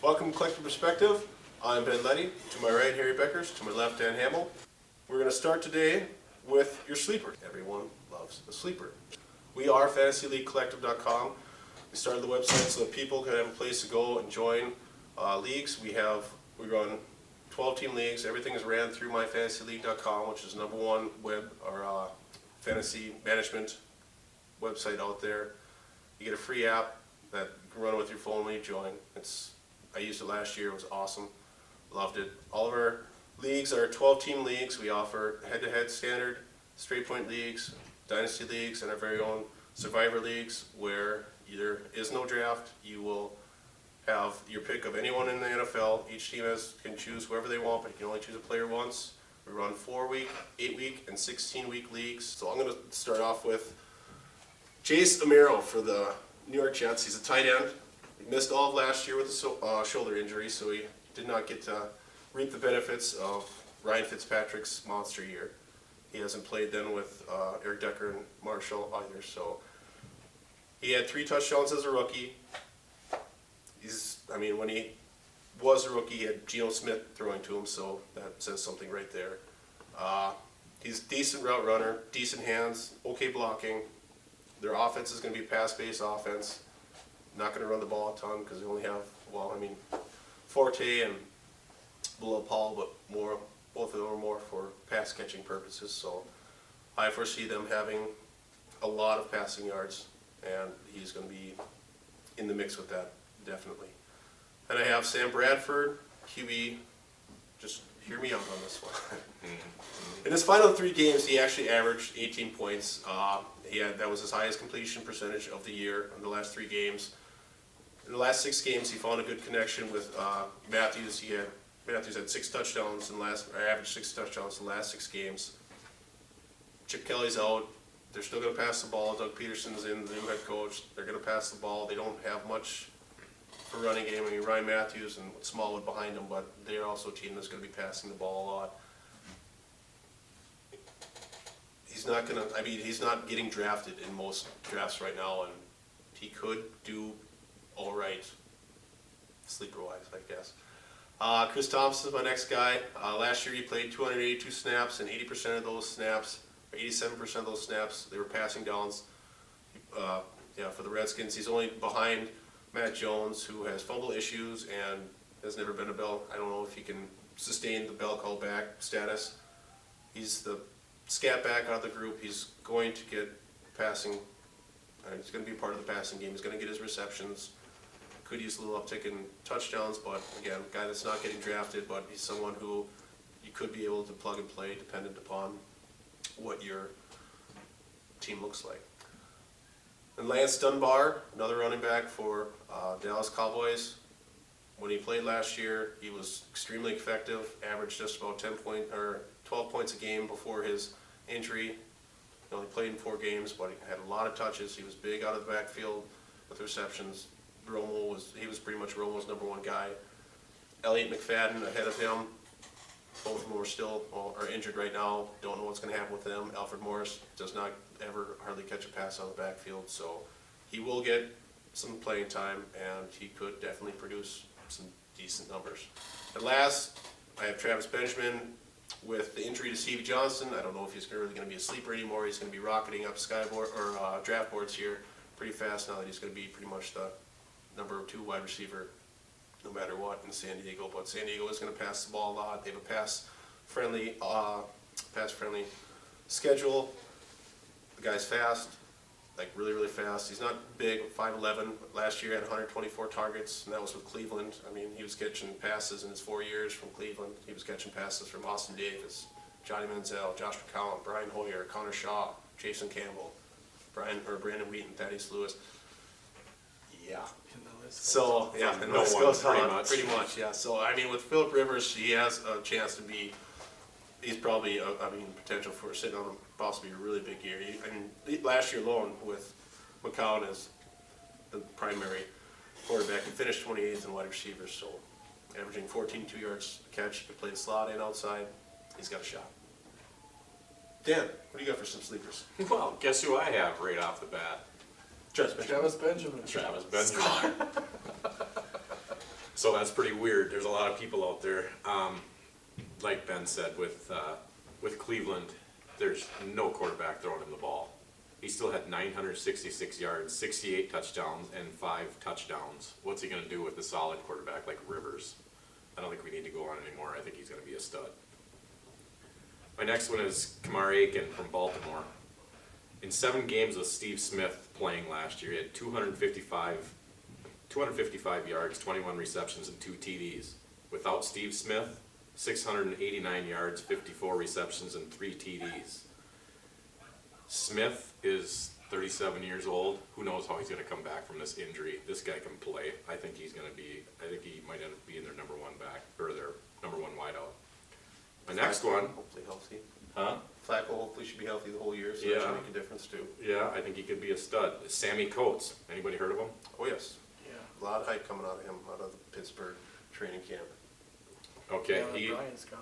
Welcome to Collective Perspective. I'm Ben Letty. To my right, Harry Beckers. To my left, Dan Hamill. We're going to start today with your sleeper. Everyone loves a sleeper. We are fantasyleaguecollective.com. We started the website so that people could have a place to go and join leagues. We run 12-team leagues. Everything is ran through myfantasyleague.com, which is the #1 web or fantasy management website out there. You get a free app that you can run with your phone when you join. I used it last year. It was awesome. Loved it. All of our leagues are 12-team leagues. We offer head-to-head standard, straight point leagues, dynasty leagues, and our very own survivor leagues where there is no draft. You will have your pick of anyone in the NFL. Each team can choose whoever they want, but you can only choose a player once. We run 4-week, 8-week, and 16-week leagues. So I'm going to start off with Chase Amaro for the New York Jets. He's a tight end. He missed all of last year with a shoulder injury, so he did not get to reap the benefits of Ryan Fitzpatrick's monster year. He hasn't played then with Eric Decker and Marshall either. So he had 3 touchdowns as a rookie. When he was a rookie, he had Geno Smith throwing to him, so that says something right there. He's a decent route runner, decent hands, okay blocking. Their offense is going to be a pass-based offense. Not going to run the ball a ton because they only have, Forte and Bilal Paul, but both of them are more for pass-catching purposes. So I foresee them having a lot of passing yards, and he's going to be in the mix with that, definitely. And I have Sam Bradford, QB. Just hear me out on this one. In his final 3 games, he actually averaged 18 points. That was his highest completion percentage of the year in the last 3 games. In the last 6 games, he found a good connection with Matthews. Matthews had 6 touchdowns averaged 6 touchdowns in the last 6 games. Chip Kelly's out. They're still going to pass the ball. Doug Peterson's in, the new head coach. They're going to pass the ball. They don't have much for running game. Ryan Matthews and Smallwood behind them, but they're also a team that's going to be passing the ball a lot. He's not getting drafted in most drafts right now, and he could do all right, sleeper-wise, I guess. Chris Thompson is my next guy. Last year he played 282 snaps, and 80% of those snaps, or 87% of those snaps, they were passing downs. For the Redskins, he's only behind Matt Jones, who has fumble issues and has never been a bell. I don't know if he can sustain the bell call back status. He's the scat back out of the group. He's going to get passing. He's going to be part of the passing game. He's going to get his receptions. Could use a little uptick in touchdowns, but again, a guy that's not getting drafted, but he's someone who you could be able to plug and play dependent upon what your team looks like. And Lance Dunbar, another running back for Dallas Cowboys. When he played last year, he was extremely effective, averaged just about 12 points a game before his injury. He only played in 4 games, but he had a lot of touches. He was big out of the backfield with receptions. He was pretty much Romo's #1 guy. Elliott McFadden ahead of him. Both of them are injured right now. Don't know what's going to happen with them. Alfred Morris does not ever hardly catch a pass out of the backfield, so he will get some playing time, and he could definitely produce some decent numbers. And last, I have Travis Benjamin. With the injury to Stevie Johnson, I don't know if he's really going to be a sleeper anymore. He's going to be rocketing up draft boards here pretty fast now that he's going to be pretty much the #2 wide receiver no matter what in San Diego. But San Diego is going to pass the ball a lot. They have a pass-friendly schedule. The guy's fast, really, really fast. He's not big, 5'11". Last year he had 124 targets, and that was with Cleveland. He was catching passes in his 4 years from Cleveland. He was catching passes from Austin Davis, Johnny Manziel, Josh McCown, Brian Hoyer, Connor Shaw, Jason Campbell, Brandon Wheaton, Thaddeus Lewis. Yeah. So, yeah, and the list goes on pretty much, yeah. So, with Phillip Rivers, he has a chance to be, he's probably, potential for sitting on possibly a really big year. Last year alone, with McCown as the primary quarterback, he finished 28th in wide receivers, so averaging 14.2 yards a catch. He could play the slot and outside. He's got a shot. Dan, what do you got for some sleepers? Well, guess who I have right off the bat? Travis Benjamin. Travis Benjamin. So that's pretty weird. There's a lot of people out there. Like Ben said, with Cleveland, there's no quarterback throwing him the ball. He still had 966 yards, 68 touchdowns, and 5 touchdowns. What's he going to do with a solid quarterback like Rivers? I don't think we need to go on anymore. I think he's going to be a stud. My next one is Kamar Aiken from Baltimore. In 7 games with Steve Smith playing last year, he had 255 yards, 21 receptions, and 2 TDs. Without Steve Smith, 689 yards, 54 receptions, and 3 TDs. Smith is 37 years old. Who knows how he's going to come back from this injury? This guy can play. I think he might end up being their number 1 back, or their number 1 wideout. My next one. Hopefully healthy. Huh? Flacco hopefully should be healthy the whole year, so Yeah. that should make a difference too. Yeah, I think he could be a stud. Sammy Coates. Anybody heard of him? Oh, yes. Yeah. A lot of hype coming out of him, out of the Pittsburgh training camp. Okay, Brian's gone.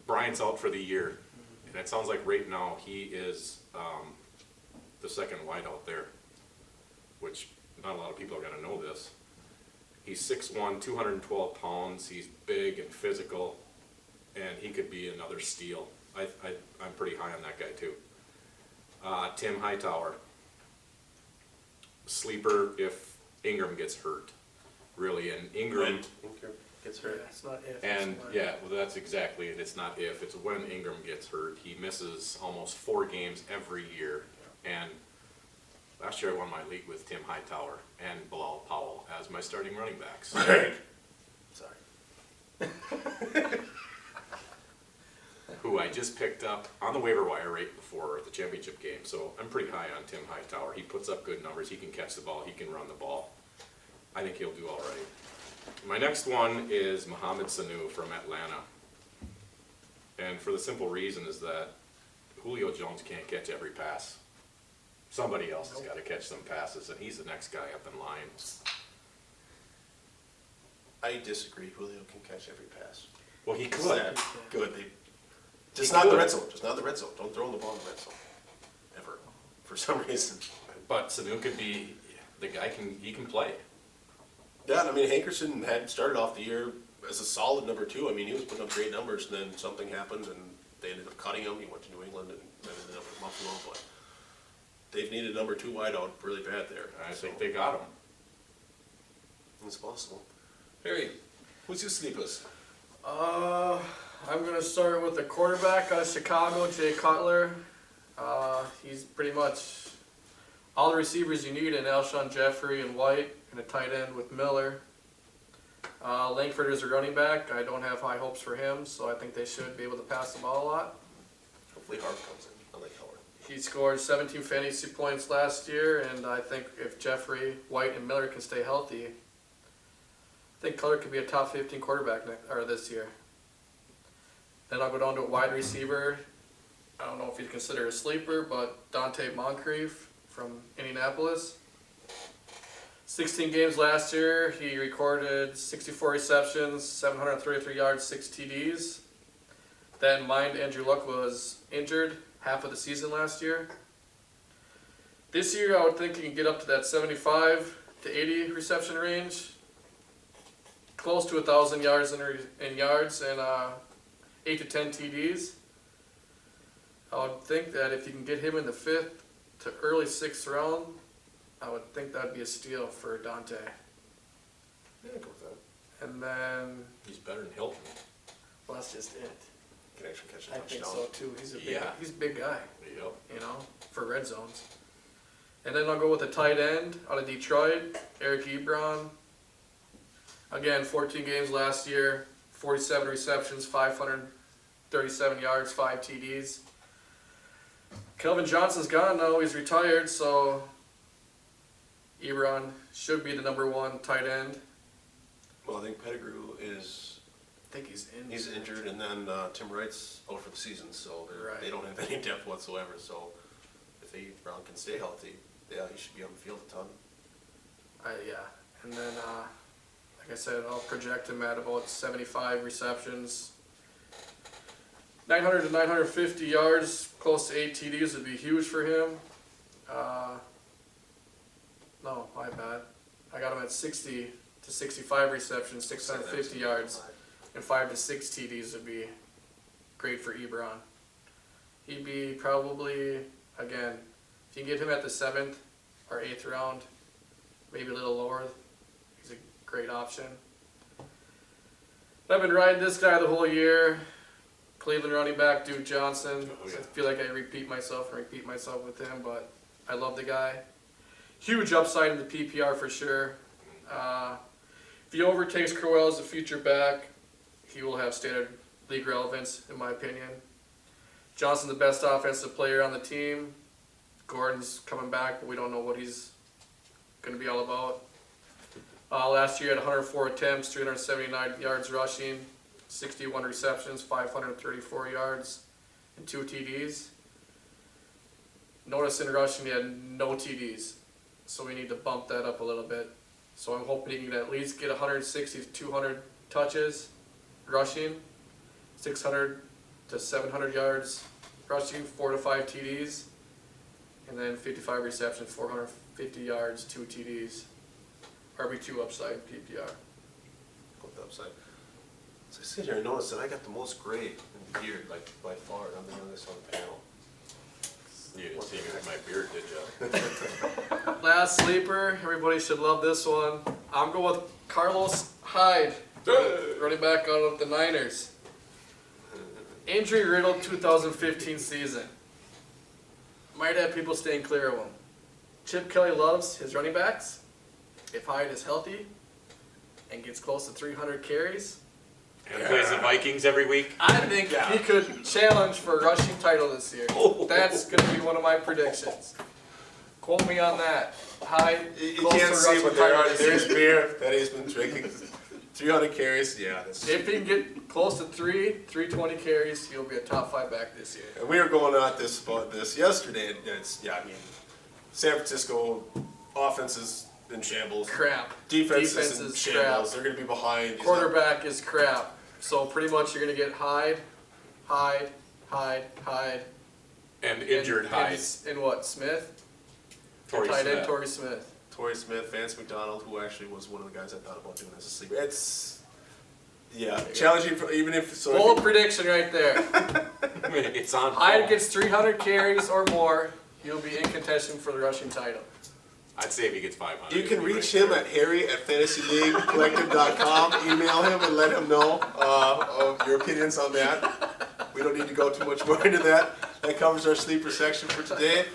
Bryant's out for the year, and it sounds like right now he is the second wideout there, which not a lot of people are going to know this. He's 6'1", 212 pounds. He's big and physical, and he could be another steal. I'm pretty high on that guy too. Tim Hightower, sleeper if Ingram gets hurt, really, and Ingram. Ingram gets Yeah, hurt. it's not if. And it's when. yeah, well, that's exactly it. It's not if, it's when Ingram gets hurt. He misses almost 4 games every year. And last year I won my league with Tim Hightower and Bilal Powell as my starting running backs. Sorry. Who I just picked up on the waiver wire right before the championship game. So I'm pretty high on Tim Hightower. He puts up good numbers. He can catch the ball. He can run the ball. I think he'll do all right. My next one is Mohamed Sanu from Atlanta. And for the simple reason is that Julio Jones can't catch every pass. Somebody else has got to catch some passes, and he's the next guy up in line. I disagree. Julio can catch every pass. Well, he could. Sad. Good. Just He not in the could. red zone. Just not in the red zone. Don't throw him the ball in the red zone. Ever. For some reason. But Sanu could be the guy. He can play. Yeah, I mean, Hankerson had started off the year as a solid number 2. I mean, he was putting up great numbers, and then something happened, and they ended up cutting him. He went to New England and then ended up with Buffalo, but they've needed a number 2 wideout really bad there. I think they got him. It's possible. Harry, who's your sleepers? I'm gonna start with the quarterback out of Chicago, Jay Cutler. He's pretty much all the receivers you need in Alshon Jeffrey and White, and a tight end with Miller. Langford is a running back. I don't have high hopes for him, so I think they should be able to pass the ball a lot. Hopefully Hart comes in. I like Howard. He scored 17 fantasy points last year, and I think if Jeffrey, White, and Miller can stay healthy, I think Cutler could be a top 15 quarterback this year. Then I'll go down to a wide receiver. I don't know if you'd consider a sleeper, but Dante Moncrief from Indianapolis. 16 games last year, he recorded 64 receptions, 733 yards, 6 TDs. That in mind, Andrew Luck was injured half of the season last year. This year, I would think he can get up to that 75 to 80 reception range, close to 1,000 yards in yards, and 8 to 10 TDs. I would think that if you can get him in the 5th to early 6th round, I would think that'd be a steal for Dante. Yeah, go with that. And then, He's better than Hilton. well, that's just it. Can actually catch a I think touchdown. so too. He's a big guy, Yep. you know, for red zones. And then I'll go with a tight end out of Detroit, Eric Ebron. Again, 14 games last year, 47 receptions, 537 yards, 5 TDs. Kelvin Johnson's gone now, he's retired, so Ebron should be the number 1 tight end. Well, I think Pettigrew is I think he's in. he's injured, and then Tim Wright's out for the season, so Right. they don't have any depth whatsoever. So if Brown can stay healthy, yeah, he should be on the field a ton. Yeah, and then like I said, I'll project him at about 75 receptions, 900 to 950 yards, close to 8 TDs would be huge for him. No, my bad. I got him at 60 to 65 receptions, 650 yards, and 5 to 6 TDs would be great for Ebron. He'd be probably, again, if you can get him at the 7th or 8th round, maybe a little lower, he's a great option. I've been riding this guy the whole year. Cleveland running back Duke Johnson. Oh, yeah. I feel like I repeat myself with him, but I love the guy. Huge upside in the PPR for sure. If he overtakes Crowell as a future back, he will have standard league relevance, in my opinion. Johnson's the best offensive player on the team. Gordon's coming back, but we don't know what he's going to be all about. Last year he had 104 attempts, 379 yards rushing, 61 receptions, 534 yards, and 2 TDs. Notice in rushing he had no TDs, so we need to bump that up a little bit. So I'm hoping he can at least get 160 to 200 touches rushing, 600 to 700 yards rushing, 4 to 5 TDs, and then 55 receptions, 450 yards, 2 TDs. RB2 upside PPR. Go with the upside. So I sit here and notice that I got the most gray in the beard, like by far, and I'm the youngest on the panel. You didn't see me with my beard, did you? Last sleeper, everybody should love this one. I'm going with Carlos Hyde, running back out of the Niners. Injury riddled 2015 season. Might have people staying clear of him. Chip Kelly loves his running backs. If Hyde is healthy and gets close to 300 carries, And plays the Vikings every week. I think he could challenge for a rushing title this year. That's going to be one of my predictions. Quote me on that. Hyde, You close can't to see rushing what there title are. this There's year. beer that he's been drinking. 300 carries, yeah. That's, If he can get close to 320 carries, he'll be a top 5 back this year. and we were going on about this yesterday. And it's, I mean, San Francisco offense is in shambles. Crap. Defense is in is shambles. crap. They're going to be behind. He's not- Quarterback is crap. So pretty much you're going to get Hyde, And injured Hyde. And what, Smith? Torrey Tight end Smith. Torrey Smith. Torrey Smith, Vance McDonald, who actually was one of the guys I thought about doing as a sleeper. It's, yeah, challenging for even if so. Bold prediction right there. It's on. Hyde fall. gets 300 carries or more, he'll be in contention for the rushing title. I'd say if he gets 500. You can he'd be reach right him there. at harry@fantasyleaguecollective.com. Email him and let him know of your opinions on that. We don't need to go too much more into that. That covers our sleeper section for today.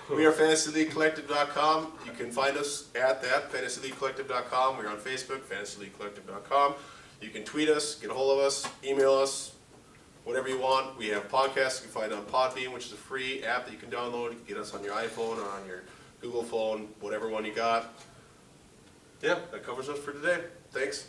We are fantasyleaguecollective.com. You can find us at that, fantasyleaguecollective.com. We're on Facebook, fantasyleaguecollective.com. You can tweet us, get a hold of us, email us, whatever you want. We have podcasts you can find on Podbean, which is a free app that you can download. You can get us on your iPhone or on your Google phone, whatever one you got. Yeah, that covers us for today. Thanks.